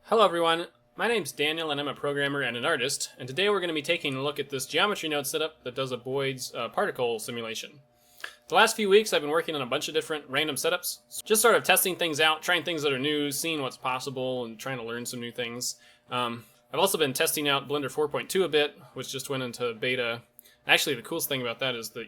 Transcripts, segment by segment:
Hello everyone, my name's Daniel and I'm a programmer and an artist, and today we're going to be taking a look at this geometry node setup that does a Boids particle simulation. The last few weeks I've been working on a bunch of different random setups, just sort of testing things out, trying things that are new, seeing what's possible, and trying to learn some new things. I've also been testing out Blender 4.2 a bit, which just went into beta. Actually, the coolest thing about that is the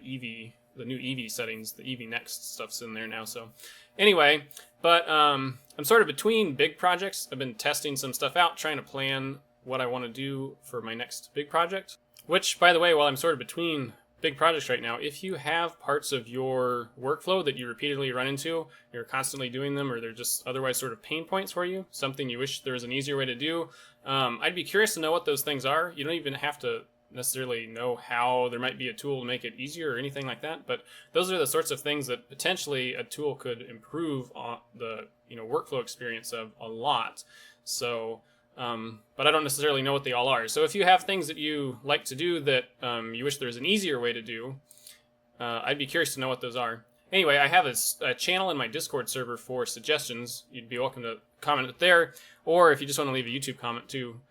new Eevee settings, the Eevee Next stuff's in there now. So anyway, but I'm sort of between big projects. I've been testing some stuff out, trying to plan what I want to do for my next big project. Which, by the way, while I'm sort of between big projects right now, if you have parts of your workflow that you repeatedly run into, you're constantly doing them, or they're just otherwise sort of pain points for you, something you wish there was an easier way to do, I'd be curious to know what those things are. You don't even have to necessarily know how there might be a tool to make it easier or anything like that, but those are the sorts of things that potentially a tool could improve on the workflow experience of a lot. So but I don't necessarily know what they all are. So if you have things that you like to do that you wish there was an easier way to do, I'd be curious to know what those are. Anyway, I have a channel in my Discord server for suggestions. You'd be welcome to comment it there, or if you just want to leave a YouTube comment too.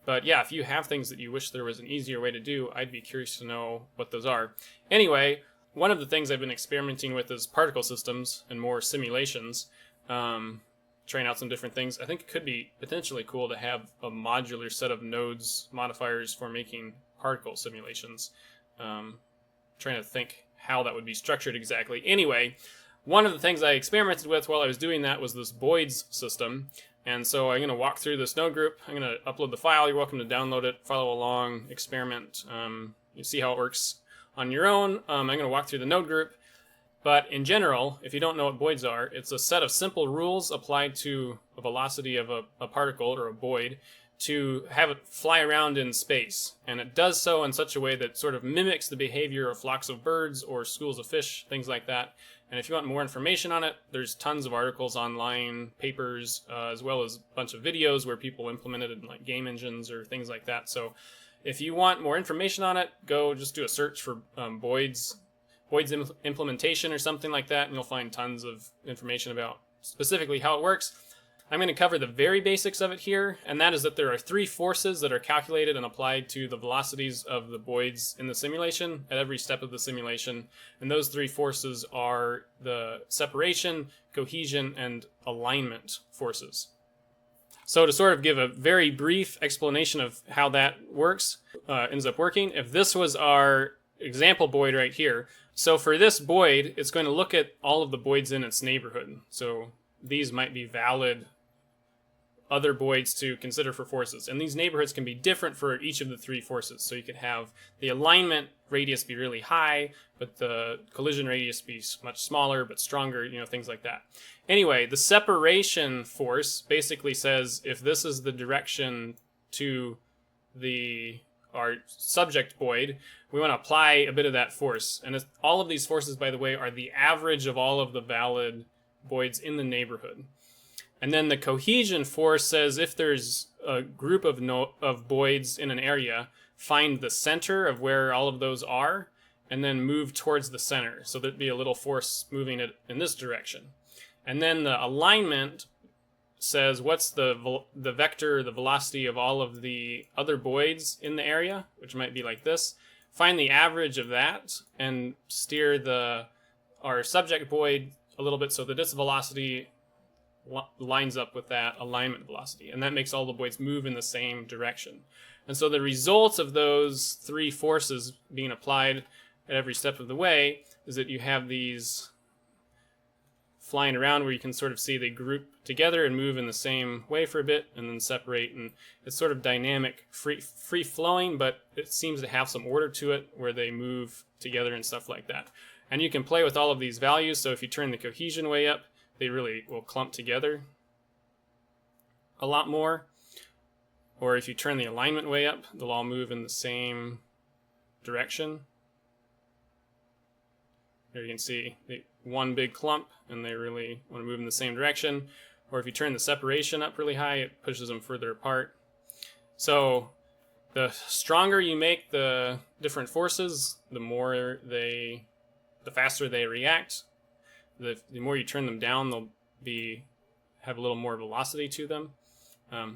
But yeah, if you have things that you wish there was an easier way to do, I'd be curious to know what those are. Anyway, one of the things I've been experimenting with is particle systems and more simulations. Trying out some different things. I think it could be potentially cool to have a modular set of nodes modifiers for making particle simulations. Trying to think how that would be structured exactly. Anyway, one of the things I experimented with while I was doing that was this Boids system. And so I'm going to walk through this node group. I'm going to upload the file. You're welcome to download it, follow along, experiment. You see how it works on your own. I'm going to walk through the node group. But in general, if you don't know what Boids are, it's a set of simple rules applied to a velocity of a particle or a Boid to have it fly around in space. And it does so in such a way that sort of mimics the behavior of flocks of birds or schools of fish, things like that. And if you want more information on it, there's tons of articles online, papers, as well as a bunch of videos where people implemented it in like game engines or things like that. So if you want more information on it, go just do a search for Boids implementation or something like that, and you'll find tons of information about specifically how it works. I'm going to cover the very basics of it here, and that is that there are three forces that are calculated and applied to the velocities of the Boids in the simulation at every step of the simulation, and those three forces are the separation, cohesion, and alignment forces. So to sort of give a very brief explanation of how that ends up working, if this was our example Boid right here, so for this Boid, it's going to look at all of the Boids in its neighborhood. So these might be valid other Boids to consider for forces. And these neighborhoods can be different for each of the three forces. So you could have the alignment radius be really high, but the collision radius be much smaller but stronger, things like that. Anyway, the separation force basically says if this is the direction to our subject Boid, we want to apply a bit of that force. And all of these forces, by the way, are the average of all of the valid Boids in the neighborhood. And then the cohesion force says if there's a group of Boids in an area, find the center of where all of those are, and then move towards the center. So there'd be a little force moving it in this direction. And then the alignment says what's the vector, the velocity of all of the other Boids in the area, which might be like this. Find the average of that and steer our subject Boid a little bit so that its velocity lines up with that alignment velocity. And that makes all the Boids move in the same direction. And so the results of those three forces being applied at every step of the way is that you have these flying around where you can sort of see they group together and move in the same way for a bit and then separate, and it's sort of dynamic, free flowing, but it seems to have some order to it where they move together and stuff like that. And you can play with all of these values, so if you turn the cohesion way up, they really will clump together a lot more. Or if you turn the alignment way up, they'll all move in the same direction. There you can see one big clump, and they really want to move in the same direction. Or if you turn the separation up really high, it pushes them further apart. So the stronger you make the different forces, the faster they react. The more you turn them down, they'll have a little more velocity to them.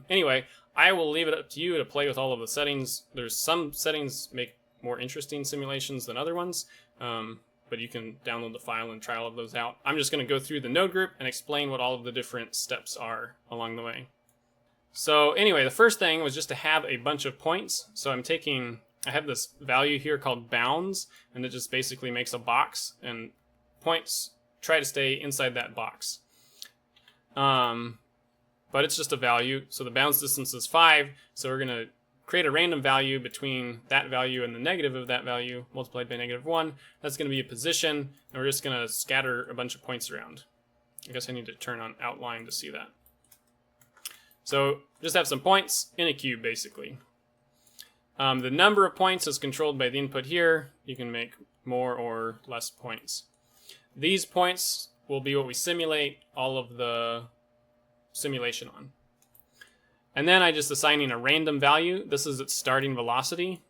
Anyway, I will leave it up to you to play with all of the settings. There's some settings make more interesting simulations than other ones, but you can download the file and try all of those out. I'm just going to go through the node group and explain what all of the different steps are along the way. So anyway, the first thing was just to have a bunch of points. So I have this value here called bounds, and it just basically makes a box, and points try to stay inside that box. But it's just a value, so the bounds distance is 5, so we're going to create a random value between that value and the negative of that value multiplied by -1. That's going to be a position, and we're just going to scatter a bunch of points around. I guess I need to turn on outline to see that. So just have some points in a cube, basically. The number of points is controlled by the input here. You can make more or less points. These points will be what we simulate all of the simulation on. And then I just assigning a random value. This is its starting velocity.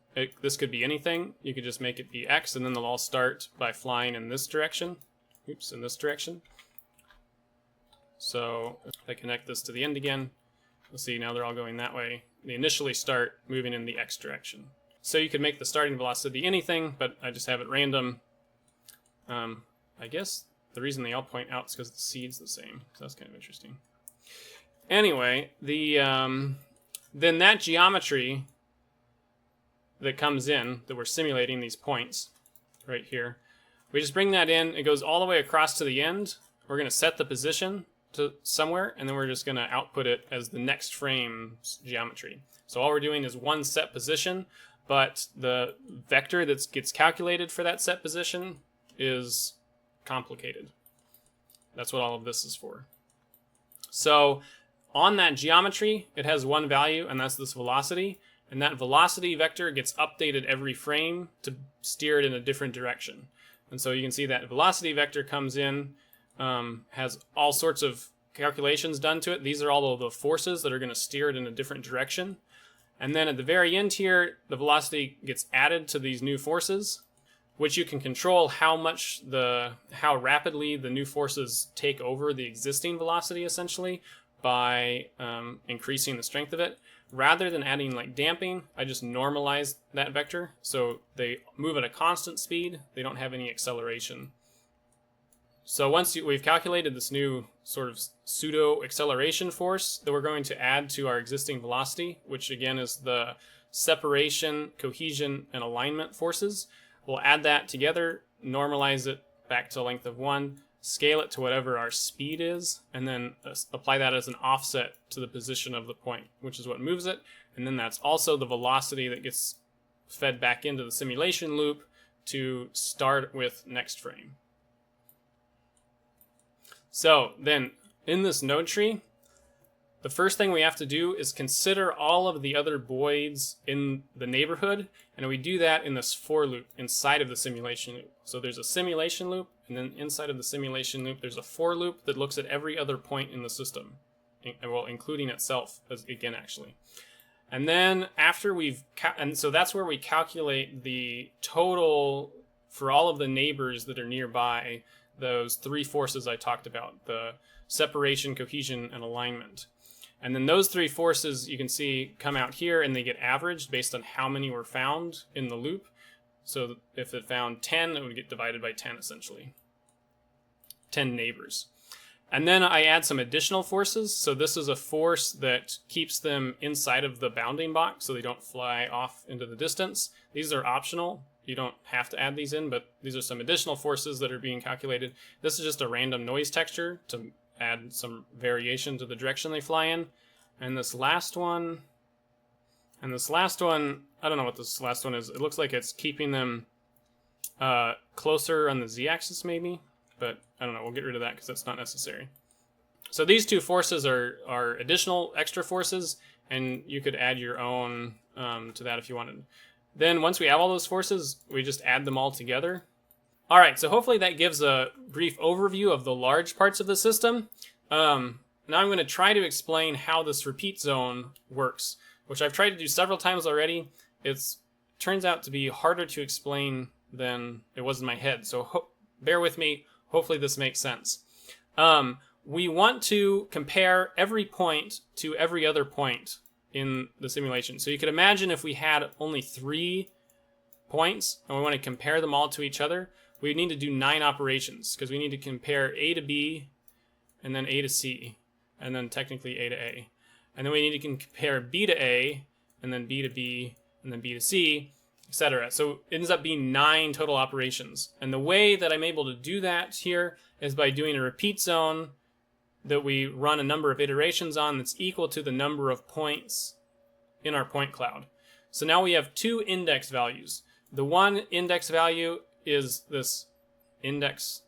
This could be anything. You could just make it be x, and then they'll all start by flying in this direction. Oops, in this direction. So if I connect this to the end again, you'll see now they're all going that way. They initially start moving in the x direction. So you could make the starting velocity anything, but I just have it random. I guess the reason they all point out is because the seed's the same. So that's kind of interesting. Anyway, then that geometry that comes in, that we're simulating these points right here, we just bring that in. It goes all the way across to the end. We're going to set the position to somewhere, and then we're just going to output it as the next frame's geometry. So all we're doing is one set position, but the vector that gets calculated for that set position is complicated. That's what all of this is for. So on that geometry, it has one value, and that's this velocity. And that velocity vector gets updated every frame to steer it in a different direction. And so you can see that velocity vector comes in, has all sorts of calculations done to it. These are all of the forces that are going to steer it in a different direction. And then at the very end here, the velocity gets added to these new forces, which you can control how rapidly the new forces take over the existing velocity, essentially, by increasing the strength of it. Rather than adding like damping, I just normalize that vector, so they move at a constant speed. They don't have any acceleration. So once we've calculated this new sort of pseudo acceleration force that we're going to add to our existing velocity, which again is the separation, cohesion, and alignment forces, we'll add that together, normalize it back to a length of 1, scale it to whatever our speed is, and then apply that as an offset to the position of the point, which is what moves it. And then that's also the velocity that gets fed back into the simulation loop to start with next frame. So then in this node tree, the first thing we have to do is consider all of the other Boids in the neighborhood, and we do that in this for loop inside of the simulation loop. So there's a simulation loop, and then inside of the simulation loop there's a for loop that looks at every other point in the system, well, including itself again actually. And then after and so that's where we calculate the total for all of the neighbors that are nearby, those three forces I talked about, the separation, cohesion, and alignment. And then those three forces you can see come out here, and they get averaged based on how many were found in the loop. So if it found 10, it would get divided by 10 essentially. 10 neighbors. And then I add some additional forces. So this is a force that keeps them inside of the bounding box so they don't fly off into the distance. These are optional. You don't have to add these in, but these are some additional forces that are being calculated. This is just a random noise texture to add some variation to the direction they fly in. And this last one, I don't know what this last one is. It looks like it's keeping them closer on the z-axis maybe, but I don't know. We'll get rid of that because that's not necessary. So these two forces are additional extra forces, and you could add your own to that if you wanted. Then once we have all those forces, we just add them all together. All right, so hopefully that gives a brief overview of the large parts of the system. Now I'm going to try to explain how this repeat zone works, which I've tried to do several times already. It turns out to be harder to explain than it was in my head, so bear with me. Hopefully this makes sense. we want to compare every point to every other point in the simulation. So you could imagine if we had only 3 points and we want to compare them all to each other, we need to do 9 operations because we need to compare A to B and then A to C and then technically A to A. And then we need to compare B to A and then B to B and then B to C, etc. So it ends up being 9 total operations. And the way that I'm able to do that here is by doing a repeat zone that we run a number of iterations on that's equal to the number of points in our point cloud. So now we have 2 index values. The one index value is this index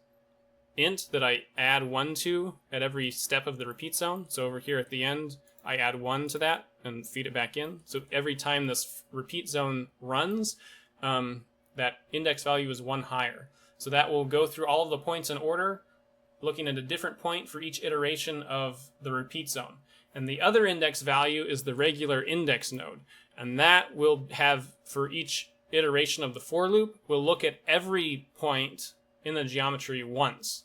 int that I add 1 to at every step of the repeat zone. So over here at the end, I add 1 to that and feed it back in. So every time this repeat zone runs, that index value is 1 higher. So that will go through all of the points in order, looking at a different point for each iteration of the repeat zone. And the other index value is the regular index node. And that will have, for each iteration of the for loop, we'll look at every point in the geometry once.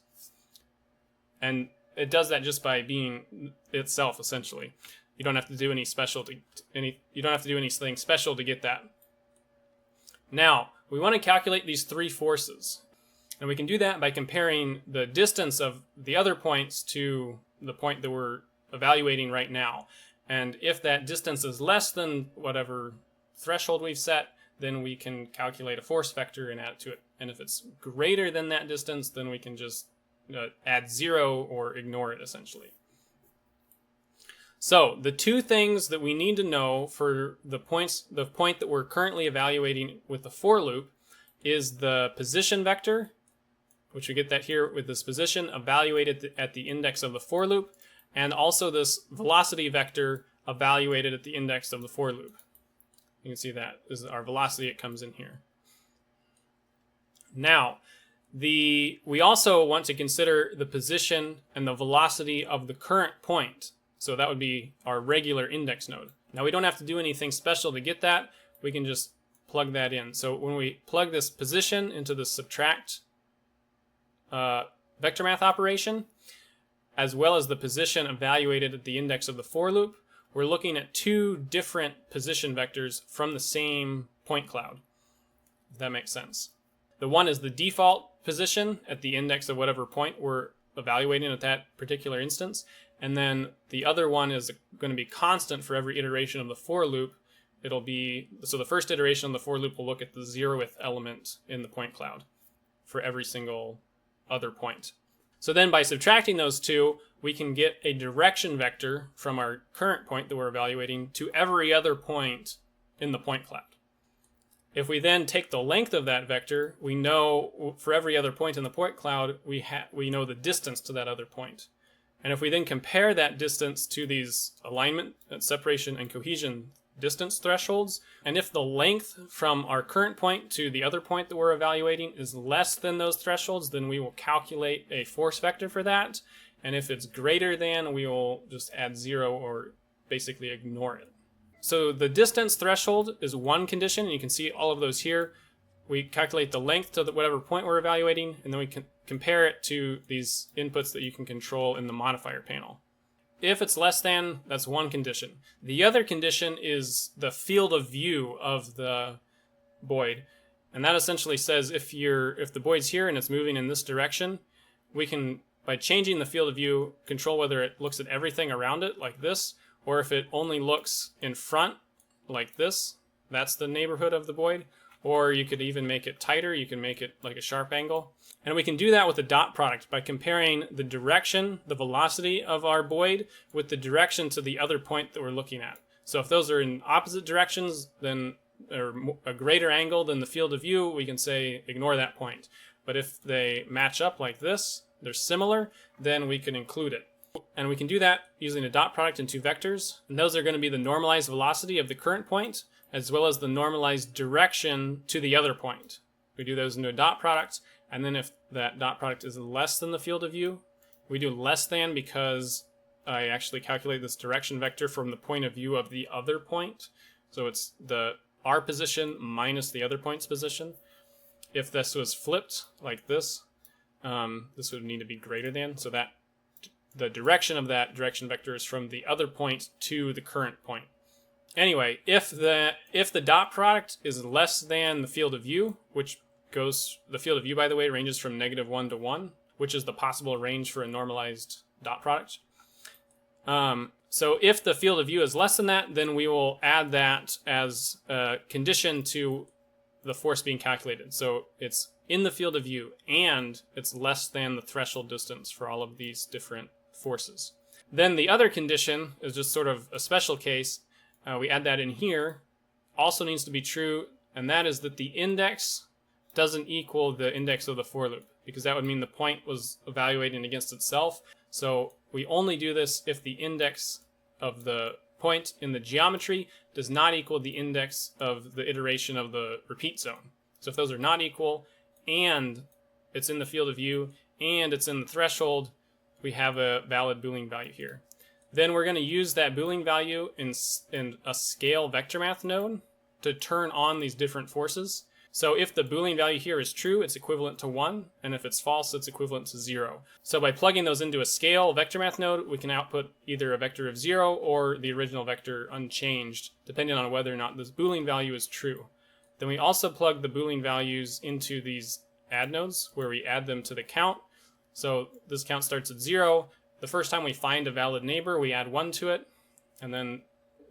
And it does that just by being itself, essentially. You don't have to do any special you don't have to do anything special to get that. Now, we want to calculate these 3 forces. And we can do that by comparing the distance of the other points to the point that we're evaluating right now. And if that distance is less than whatever threshold we've set, then we can calculate a force vector and add it to it. And if it's greater than that distance, then we can just add 0 or ignore it, essentially. So the 2 things that we need to know for the point that we're currently evaluating with the for loop is the position vector, which we get that here with this position evaluated at the index of the for loop, and also this velocity vector evaluated at the index of the for loop. You can see that is our velocity. It comes in here. Now, we also want to consider the position and the velocity of the current point. So that would be our regular index node. Now we don't have to do anything special to get that. We can just plug that in. So when we plug this position into the subtract vector math operation, as well as the position evaluated at the index of the for loop, we're looking at 2 different position vectors from the same point cloud, if that makes sense. The one is the default position at the index of whatever point we're evaluating at that particular instance. And then the other one is going to be constant for every iteration of the for loop. It'll be, so the first iteration of the for loop will look at the 0th element in the point cloud for every single other point. So then by subtracting those 2, we can get a direction vector from our current point that we're evaluating to every other point in the point cloud. If we then take the length of that vector, we know for every other point in the point cloud, we know the distance to that other point. And if we then compare that distance to these alignment, separation, and cohesion distance thresholds, and if the length from our current point to the other point that we're evaluating is less than those thresholds, then we will calculate a force vector for that. And if it's greater than, we will just add 0 or basically ignore it. So the distance threshold is one condition, and you can see all of those here. We calculate the length to whatever point we're evaluating, and then we can compare it to these inputs that you can control in the modifier panel. If it's less than, that's one condition. The other condition is the field of view of the Boid. And that essentially says if the Boid's here and it's moving in this direction, we can, by changing the field of view, control whether it looks at everything around it, like this, or if it only looks in front, like this. That's the neighborhood of the Boid. Or you could even make it tighter. You can make it like a sharp angle. And we can do that with the dot product by comparing the direction, the velocity of our Boid with the direction to the other point that we're looking at. So if those are in opposite directions, then or a greater angle than the field of view, we can say ignore that point. But if they match up like this, they're similar, then we can include it. And we can do that using a dot product in 2 vectors. And those are going to be the normalized velocity of the current point, as well as the normalized direction to the other point. We do those into a dot product, and then if that dot product is less than the field of view, we do less than because I actually calculate this direction vector from the point of view of the other point. So it's our position minus the other point's position. If this was flipped like this, this would need to be greater than, so that the direction of that direction vector is from the other point to the current point. Anyway, if the dot product is less than the field of view, which the field of view, by the way, ranges from -1 to 1, which is the possible range for a normalized dot product. So if the field of view is less than that, then we will add that as a condition to the force being calculated. So it's in the field of view and it's less than the threshold distance for all of these different forces. Then the other condition is just sort of a special case. We add that in here. Also needs to be true, and that is that the index doesn't equal the index of the for loop, because that would mean the point was evaluating against itself. So we only do this if the index of the point in the geometry does not equal the index of the iteration of the repeat zone. So if those are not equal, and it's in the field of view, and it's in the threshold, we have a valid Boolean value here. Then we're going to use that Boolean value in a scale vector math node to turn on these different forces. So if the Boolean value here is true, it's equivalent to 1, and if it's false, it's equivalent to 0. So by plugging those into a scale vector math node, we can output either a vector of 0 or the original vector unchanged, depending on whether or not this Boolean value is true. Then we also plug the Boolean values into these add nodes, where we add them to the count. So this count starts at 0. The first time we find a valid neighbor, we add 1 to it, and then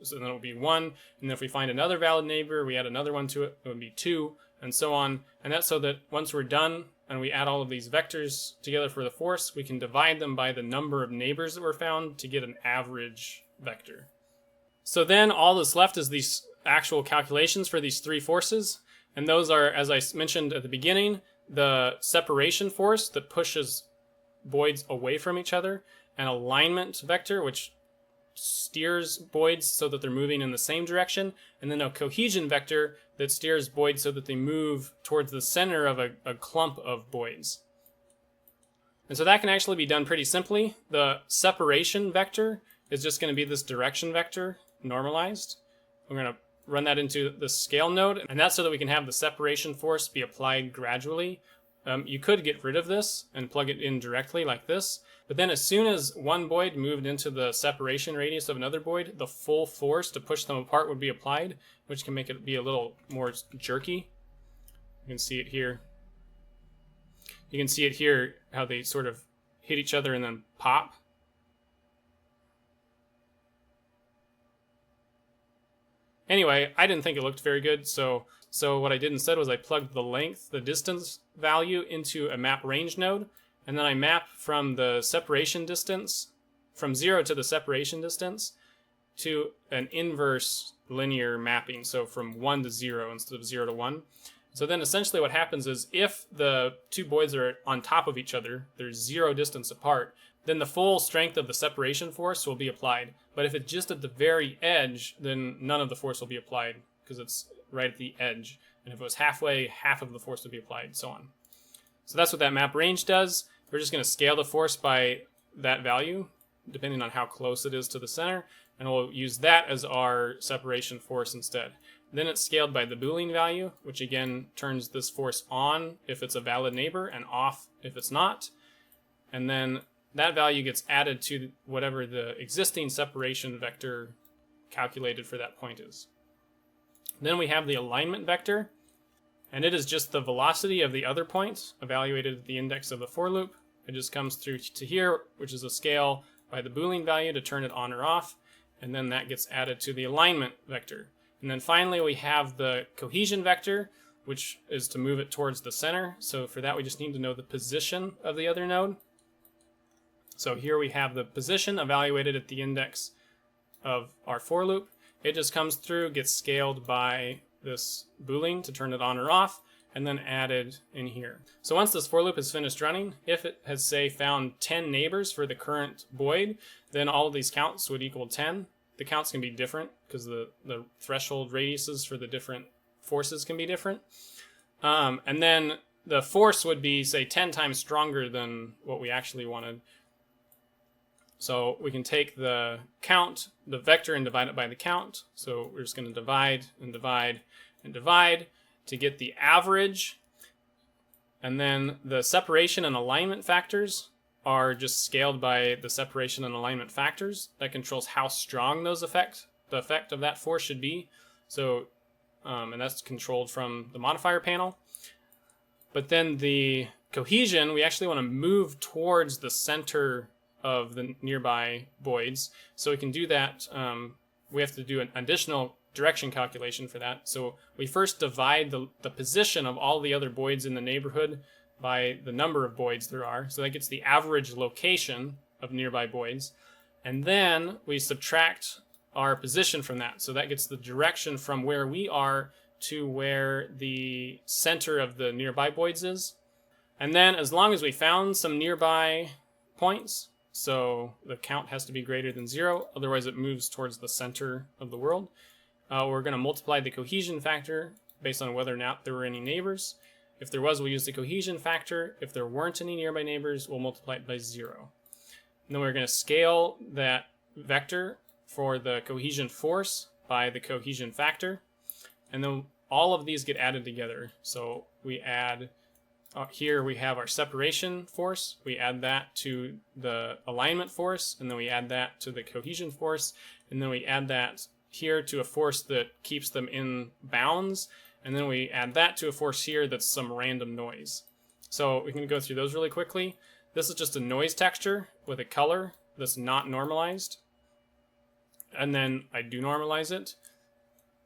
it will be 1. And then if we find another valid neighbor, we add another 1 to it, it would be 2, and so on. And that's so that once we're done and we add all of these vectors together for the force, we can divide them by the number of neighbors that were found to get an average vector. So then all that's left is these actual calculations for these three forces. And those are, as I mentioned at the beginning, the separation force that pushes Boids away from each other, an alignment vector, which steers Boids so that they're moving in the same direction, and then a cohesion vector that steers Boids so that they move towards the center of a clump of Boids. And so that can actually be done pretty simply. The separation vector is just going to be this direction vector normalized. We're going to run that into the scale node, and that's so that we can have the separation force be applied gradually. You could get rid of this and plug it in directly like this, but then as soon as one Boid moved into the separation radius of another Boid, the full force to push them apart would be applied, which can make it be a little more jerky. You can see it here. You can see it here, how they sort of hit each other and then pop. Anyway, I didn't think it looked very good, so what I did instead was I plugged the length, the distance value, into a map range node, and then I map from the separation distance, from 0 to the separation distance, to an inverse linear mapping, so from 1 to 0 instead of 0 to 1. So then essentially what happens is if the two Boids are on top of each other, they're 0 distance apart, then the full strength of the separation force will be applied. But if it's just at the very edge, then none of the force will be applied because it's right at the edge. And if it was halfway, half of the force would be applied, so on. So that's what that map range does. We're just going to scale the force by that value, depending on how close it is to the center, and we'll use that as our separation force instead. Then it's scaled by the Boolean value, which again turns this force on if it's a valid neighbor and off if it's not. And then that value gets added to whatever the existing separation vector calculated for that point is. Then we have the alignment vector, and it is just the velocity of the other point evaluated at the index of the for loop. It just comes through to here, which is a scale by the Boolean value to turn it on or off, and then that gets added to the alignment vector. And then finally we have the cohesion vector, which is to move it towards the center. So for that we just need to know the position of the other node. So here we have the position evaluated at the index of our for loop. It just comes through, gets scaled by this Boolean to turn it on or off, and then added in here. So once this for loop is finished running, if it has, say, found 10 neighbors for the current Boid, then all of these counts would equal 10. The counts can be different because the threshold radiuses for the different forces can be different. And then the force would be, say, 10 times stronger than what we actually wanted. So we can take the count, the vector, and divide it by the count. So we're just going to divide and divide and divide to get the average. And then the separation and alignment factors are just scaled by the separation and alignment factors. That controls how strong the effect of that force should be. So, and that's controlled from the modifier panel. But then the cohesion, we actually want to move towards the center of the nearby Boids. So we can do that. We have to do an additional direction calculation for that. So we first divide the position of all the other Boids in the neighborhood by the number of Boids there are. So that gets the average location of nearby Boids. And then we subtract our position from that. So that gets the direction from where we are to where the center of the nearby Boids is. And then as long as we found some nearby points, so the count has to be greater than 0, otherwise it moves towards the center of the world, we're going to multiply the cohesion factor based on whether or not there were any neighbors. If there was, we'll use the cohesion factor. If there weren't any nearby neighbors, we'll multiply it by 0. And then we're going to scale that vector for the cohesion force by the cohesion factor. And then all of these get added together. So we add, here we have our separation force. We add that to the alignment force, and then we add that to the cohesion force, and then we add that here to a force that keeps them in bounds, and then we add that to a force here that's some random noise. So we can go through those really quickly. This is just a noise texture with a color that's not normalized. And then I do normalize it.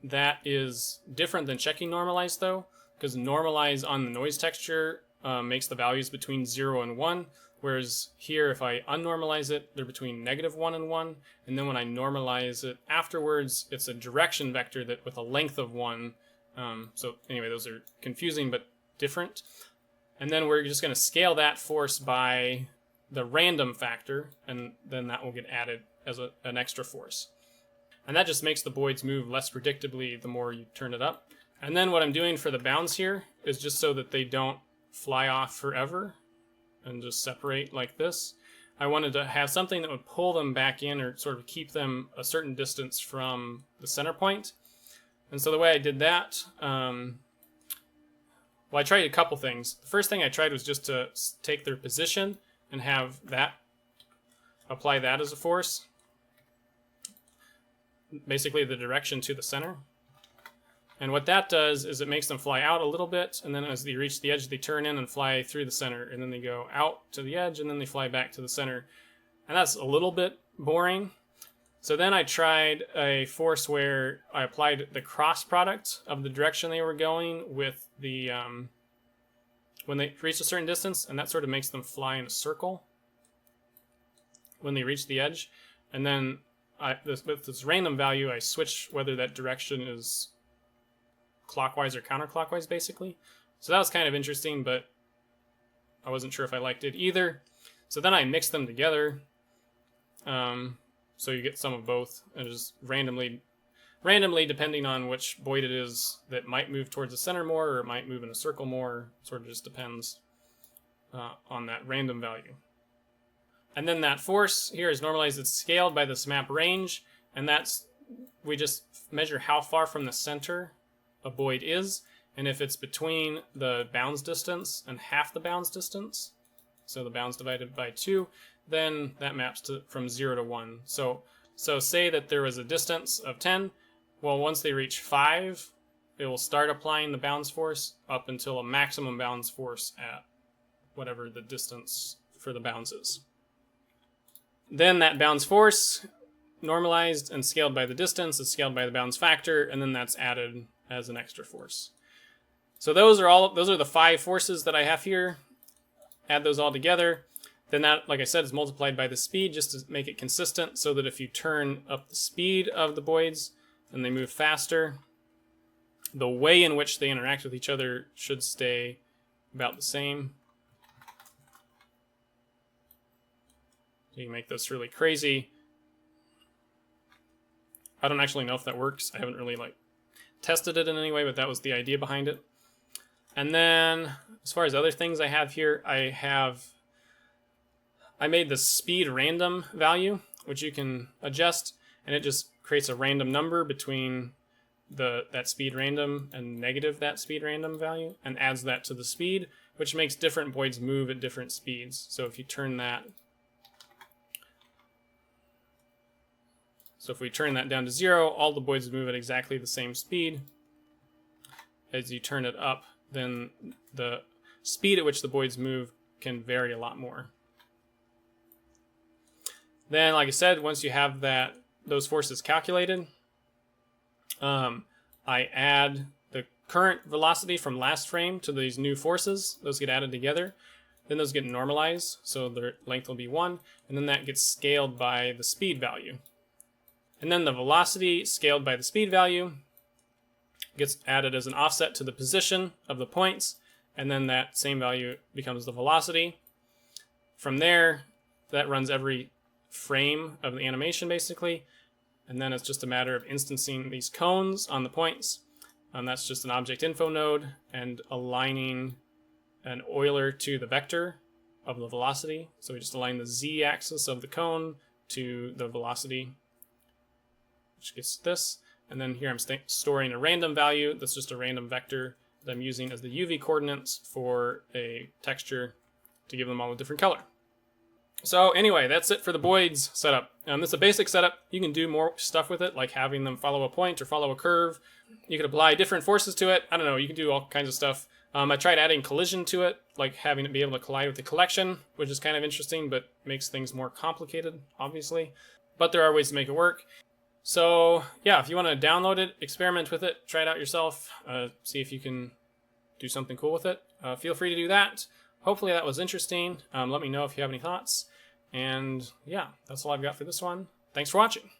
That is different than checking normalize though, because normalize on the noise texture makes the values between 0 and 1. Whereas here, if I unnormalize it, they're between -1 and 1. And then when I normalize it afterwards, it's a direction vector that with a length of 1. So anyway, those are confusing but different. And then we're just going to scale that force by the random factor, and then that will get added as an extra force. And that just makes the Boids move less predictably the more you turn it up. And then what I'm doing for the bounds here is just so that they don't fly off forever and just separate like this. I wanted to have something that would pull them back in or sort of keep them a certain distance from the center point. And so the way I did that, well, I tried a couple things. The first thing I tried was just to take their position and have that, apply that as a force. Basically the direction to the center. And what that does is it makes them fly out a little bit, and then as they reach the edge, they turn in and fly through the center, and then they go out to the edge, and then they fly back to the center. And that's a little bit boring. So then I tried a force where I applied the cross product of the direction they were going with the, when they reach a certain distance, and that sort of makes them fly in a circle when they reach the edge. And then with this random value, I switch whether that direction is clockwise or counterclockwise, basically. So that was kind of interesting, but I wasn't sure if I liked it either. So then I mixed them together. So you get some of both, and just randomly depending on which Boid it is that might move towards the center more, or it might move in a circle more. Sort of just depends on that random value. And then that force here is normalized. It's scaled by this map range, and that's, we just measure how far from the center a Boid is, and if it's between the bounds distance and half the bounds distance, so the bounds divided by 2, then that maps to from 0 to 1. So say that there was a distance of 10. Well, once they reach 5, it will start applying the bounds force up until a maximum bounds force at whatever the distance for the bounds is. Then that bounds force, normalized and scaled by the distance, is scaled by the bounds factor, and then that's added as an extra force. So those are the 5 forces that I have here. Add those all together. Then that, like I said, is multiplied by the speed just to make it consistent, so that if you turn up the speed of the Boids and they move faster, the way in which they interact with each other should stay about the same. So you can make this really crazy. I don't actually know if that works. I haven't really tested it in any way, but that was the idea behind it. And then as far as other things I have here, I made the speed random value, which you can adjust, and it just creates a random number between that speed random and negative that speed random value, and adds that to the speed, which makes different Boids move at different speeds. So if you turn that, if we turn that down to 0, all the Boids move at exactly the same speed. As you turn it up, then the speed at which the Boids move can vary a lot more. Then, like I said, once you have those forces calculated, I add the current velocity from last frame to these new forces. Those get added together. Then those get normalized, so their length will be 1, and then that gets scaled by the speed value. And then the velocity scaled by the speed value gets added as an offset to the position of the points, and then that same value becomes the velocity. From there, that runs every frame of the animation basically, and then it's just a matter of instancing these cones on the points. That's just an object info node and aligning an Euler to the vector of the velocity. So we just align the z-axis of the cone to the velocity, which gets this. And then here I'm storing a random value. That's just a random vector that I'm using as the UV coordinates for a texture to give them all a different color. So anyway, that's it for the Boids setup. This is a basic setup. You can do more stuff with it, like having them follow a point or follow a curve. You can apply different forces to it. I don't know, you can do all kinds of stuff. I tried adding collision to it, like having it be able to collide with the collection, which is kind of interesting, but makes things more complicated, obviously. But there are ways to make it work. So yeah, if you want to download it, experiment with it, try it out yourself, see if you can do something cool with it, feel free to do that. Hopefully that was interesting. Let me know if you have any thoughts. And yeah, that's all I've got for this one. Thanks for watching.